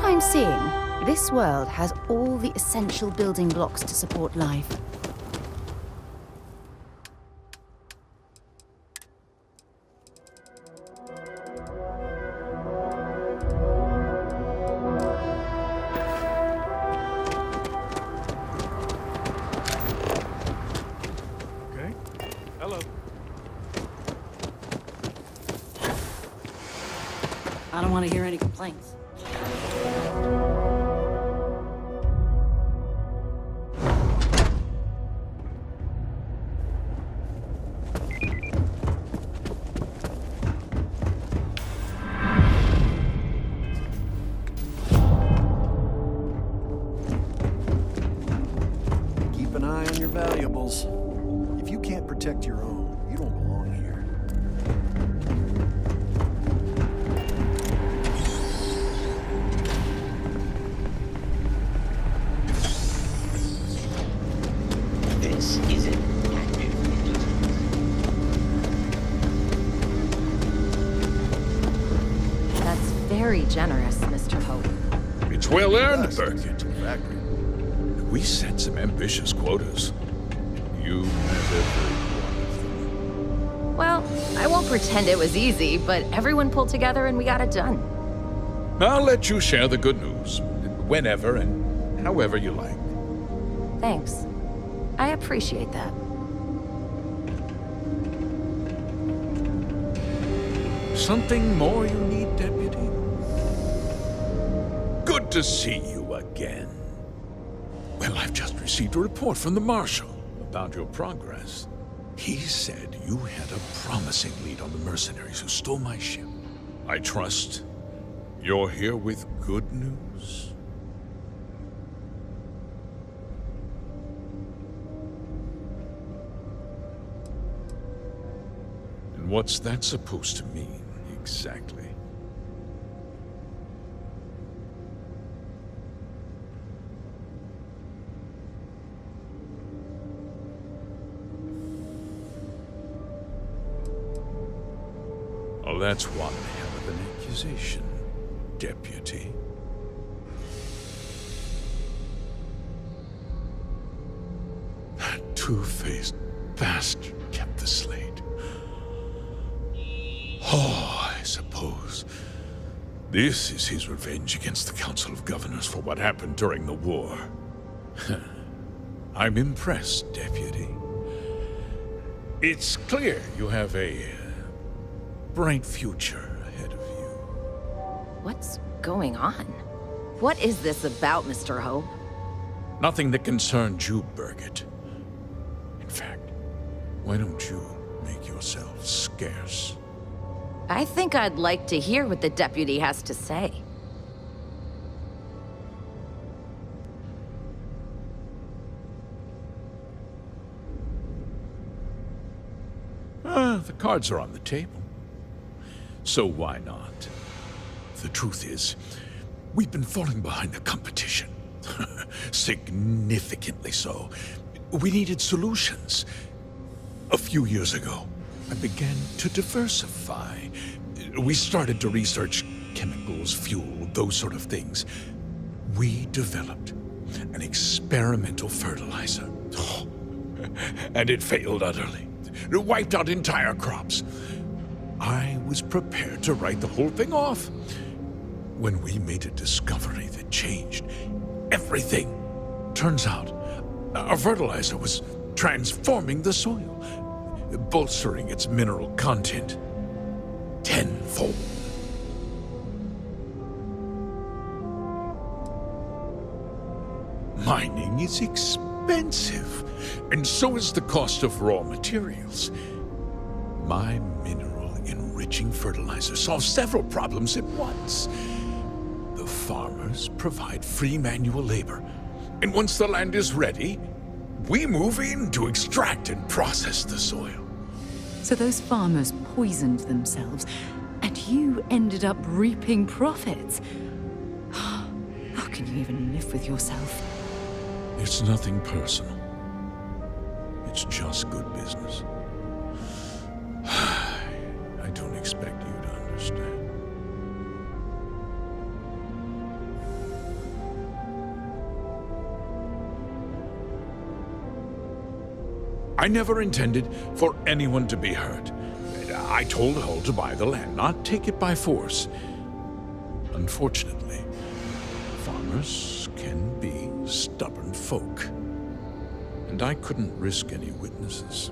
what I'm seeing, this world has all the essential building blocks to support life. I don't want to hear any complaints. Keep an eye on your valuables. If you can't protect your own, you don't belong here. This is an active That's very generous, Mr. Hope. It's well earned, Dust Birgit. to the factory. We set some ambitious quotas. You have every one of them. Well, I won't pretend it was easy, but everyone pulled together and we got it done. I'll let you share the good news, whenever and however you like. Thanks. I appreciate that. Something more you need, Deputy? Good to see you again. Well, I've just received a report from the Marshal about your progress. He said you had a promising lead on the mercenaries who stole my ship. I trust you're here with good news? And what's that supposed to mean, exactly? Oh, that's one hell of an accusation, Deputy. That two-faced bastard kept the slate. Oh, I suppose this is his revenge against the Council of Governors for what happened during the war. I'm impressed, Deputy. It's clear you have a bright future ahead of you. What's going on? What is this about, Mr. Hope? Nothing that concerns you, Birgit. In fact, why don't you make yourself scarce? I think I'd like to hear what the deputy has to say. The cards are on the table. So why not? The truth is, we've been falling behind the competition. Significantly so. We needed solutions. A few years ago, I began to diversify. We started to research chemicals, fuel, those sort of things. We developed an experimental fertilizer. And it failed utterly. It wiped out entire crops. I was prepared to write the whole thing off when we made a discovery that changed everything. Turns out, our fertilizer was transforming the soil, bolstering its mineral content tenfold. Mining is expensive, and so is the cost of raw materials. My mineral-enriching fertilizer solves several problems at once. The farmers provide free manual labor, and once the land is ready, we move in to extract and process the soil. So those farmers poisoned themselves, and you ended up reaping profits. How can you even live with yourself? It's nothing personal. It's just good business. I don't expect you to understand. I never intended for anyone to be hurt. I told Hull to buy the land, not take it by force. Unfortunately, farmers can be stubborn folk. And I couldn't risk any witnesses.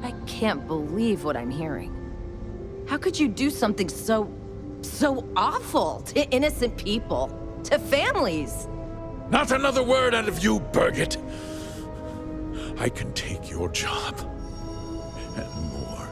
I can't believe what I'm hearing. How could you do something so awful to innocent people, to families? Not another word out of you, Birgit! I can take your job. And more.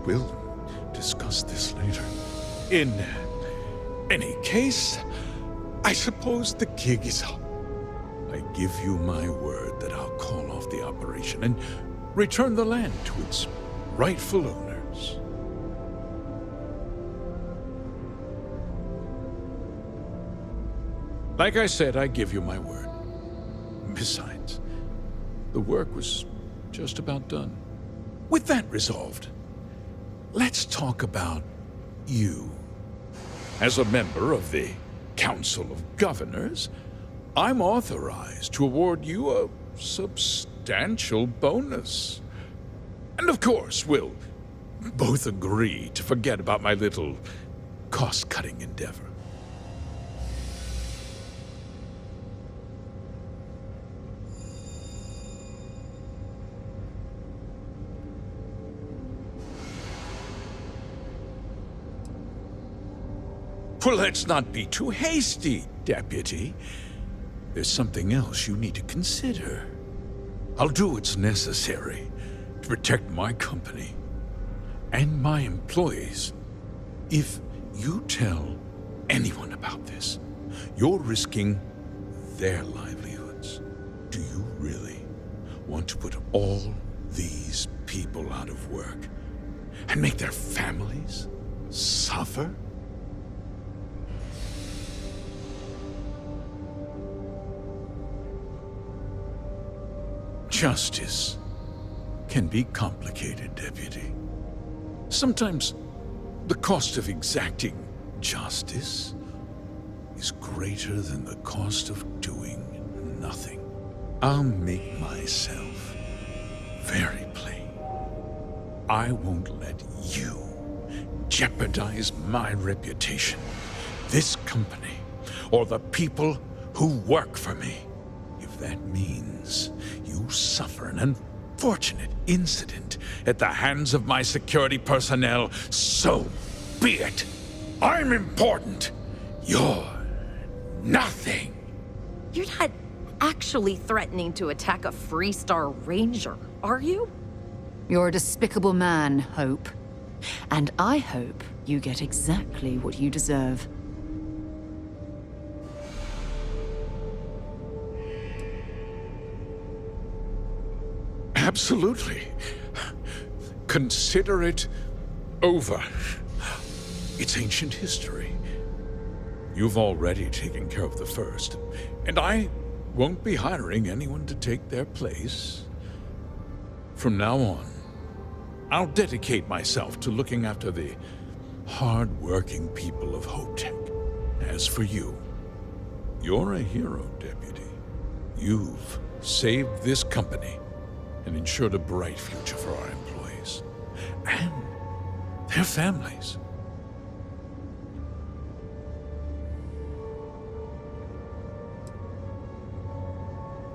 We'll discuss this later. In any case, I suppose the gig is up. I give you my word that I'll call off the operation and return the land to its rightful owners. Like I said, I give you my word. Besides, the work was just about done. With that resolved, let's talk about you. As a member of the Council of Governors, I'm authorized to award you a substantial bonus. And of course, we'll both agree to forget about my little cost-cutting endeavor. Well, let's not be too hasty, Deputy. There's something else you need to consider. I'll do what's necessary to protect my company and my employees. If you tell anyone about this, you're risking their livelihoods. Do you really want to put all these people out of work and make their families suffer? Justice can be complicated, Deputy. Sometimes the cost of exacting justice is greater than the cost of doing nothing. I'll make myself very plain. I won't let you jeopardize my reputation, this company, or the people who work for me. If that means you suffer an unfortunate incident at the hands of my security personnel, so be it. I'm important. You're nothing. You're not actually threatening to attack a Freestar Ranger, are you? You're a despicable man, Hope. And I hope you get exactly what you deserve. Absolutely. Consider it over. It's ancient history. You've already taken care of the first, and I won't be hiring anyone to take their place. From now on, I'll dedicate myself to looking after the hard-working people of Hopetech. As for you, you're a hero, Deputy. You've saved this company and ensured a bright future for our employees and their families.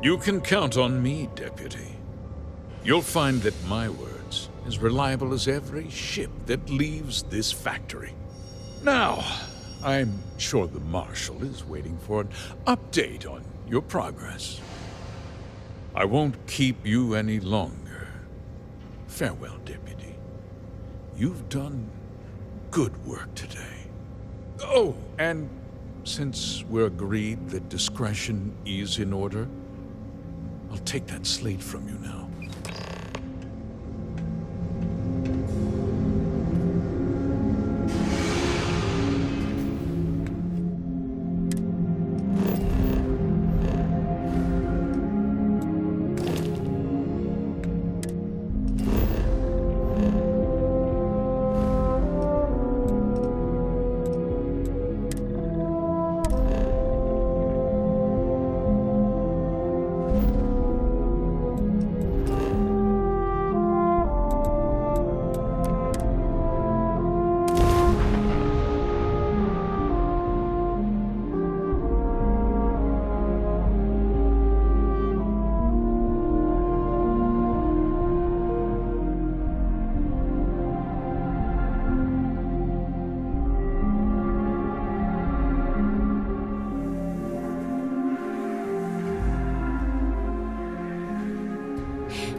You can count on me, Deputy. You'll find that my word's as reliable as every ship that leaves this factory. Now, I'm sure the Marshal is waiting for an update on your progress. I won't keep you any longer. Farewell, Deputy. You've done good work today. Oh, and since we're agreed that discretion is in order, I'll take that slate from you now.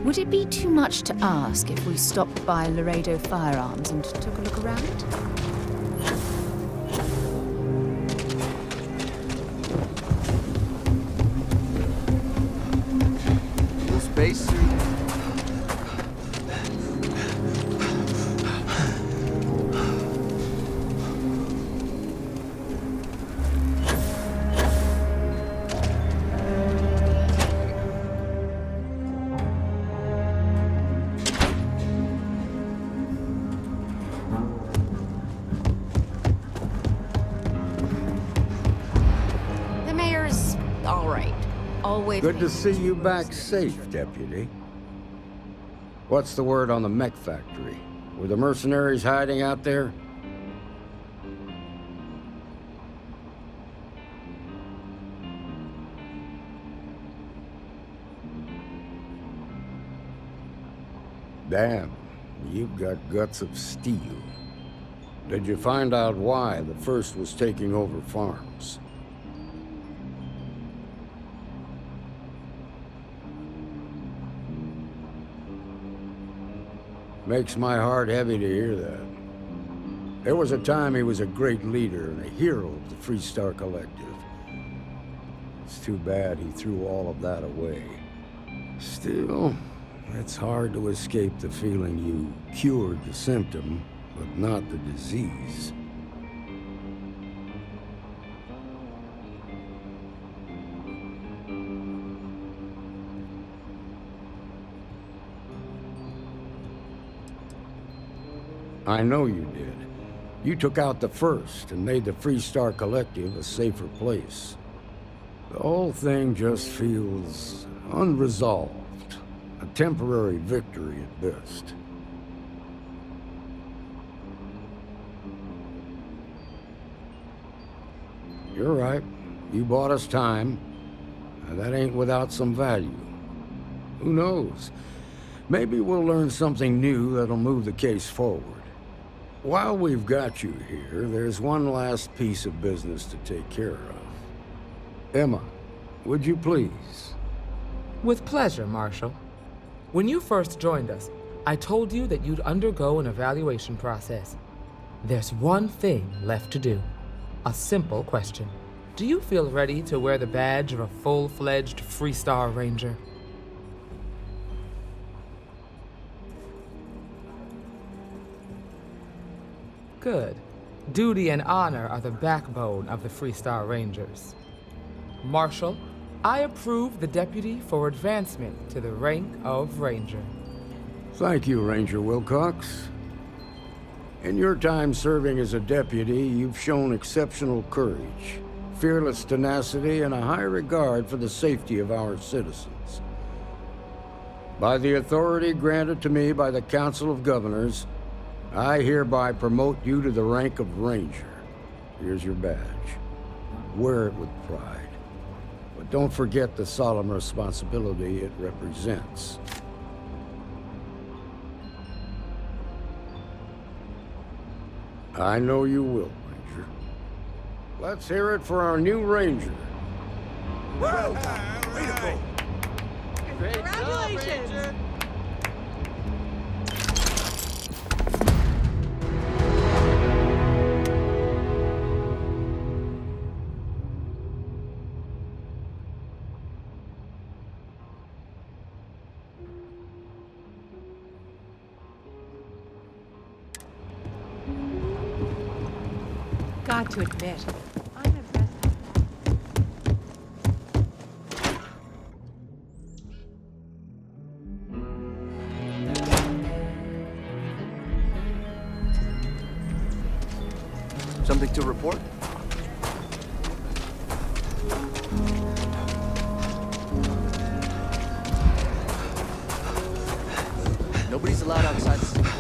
Would it be too much to ask if we stopped by Laredo Firearms and took a look around? Little space? The mayor's all right. Always. Good to see you back safe, Deputy. What's the word on the mech factory? Were the mercenaries hiding out there? Damn, you've got guts of steel. Did you find out why the first was taking over farms? Makes my heart heavy to hear that. There was a time he was a great leader and a hero of the Freestar Collective. It's too bad he threw all of that away. Still, it's hard to escape the feeling you cured the symptom, but not the disease. I know you did. You took out the first and made the Freestar Collective a safer place. The whole thing just feels unresolved. A temporary victory at best. You're right. You bought us time. And that ain't without some value. Who knows? Maybe we'll learn something new that'll move the case forward. While we've got you here, there's one last piece of business to take care of. Emma, would you please? With pleasure, Marshal. When you first joined us, I told you that you'd undergo an evaluation process. There's one thing left to do. A simple question. Do you feel ready to wear the badge of a full-fledged Freestar Ranger? Good. Duty and honor are the backbone of the Freestar Rangers. Marshal, I approve the deputy for advancement to the rank of Ranger. Thank you, Ranger Wilcox. In your time serving as a deputy, you've shown exceptional courage, fearless tenacity, and a high regard for the safety of our citizens. By the authority granted to me by the Council of Governors, I hereby promote you to the rank of Ranger. Here's your badge. Wear it with pride. But don't forget the solemn responsibility it represents. I know you will, Ranger. Let's hear it for our new Ranger. Well done. Way to go. Congratulations! Got to admit, I'm impressed. Something to report? Nobody's allowed outside the city wall.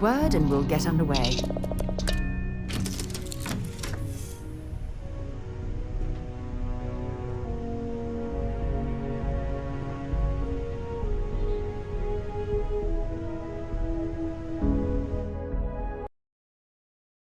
Word and we'll get underway.